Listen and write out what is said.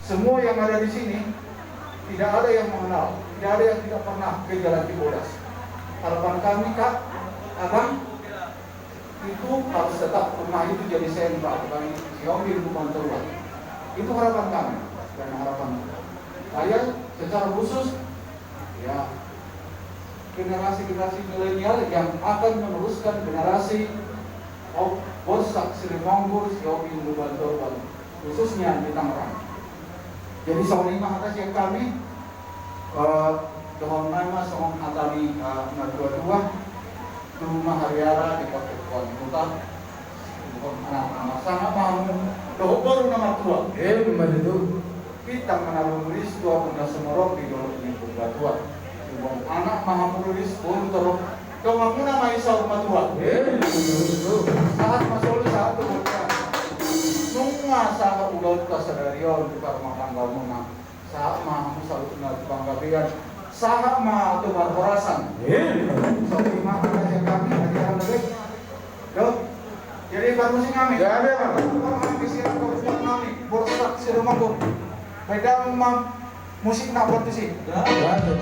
semua yang ada di sini tidak ada yang mengenal, tidak ada yang tidak pernah ke Jalan Cibodas. Harapan kami Kak, Abang, itu harus tetap rumah itu jadi sentral bagi Xiaomi Bukan Terluar. Itu harapan kami dan harapan saya secara khusus ya generasi milenial yang akan meneruskan generasi Bosak Sirimanggur Xiaomi Bukan Terluar khususnya di Tangerang. Jadi soal lima atas yang kami dohon nama soal hatami dua rumah hariara di Kabupaten Kota anak-anak sangat mau doh baru nama tua itu kita menaruh tulis tua benda semorok di dalam ini benda tua anak maha menulis pun terus dong aku nama Isa rumah tua saat masuk saat itu nunga saat udah kasadarion di rumah tangga muna saat maha selalu kenal di Banggabian saat maha tubar horasan so lima anak yang kami hadiah lebih dok jadi baru sih kami gak ada apa orang kesian kau kami Bosak Sirimanggur beda musik nak buat di sini gak ada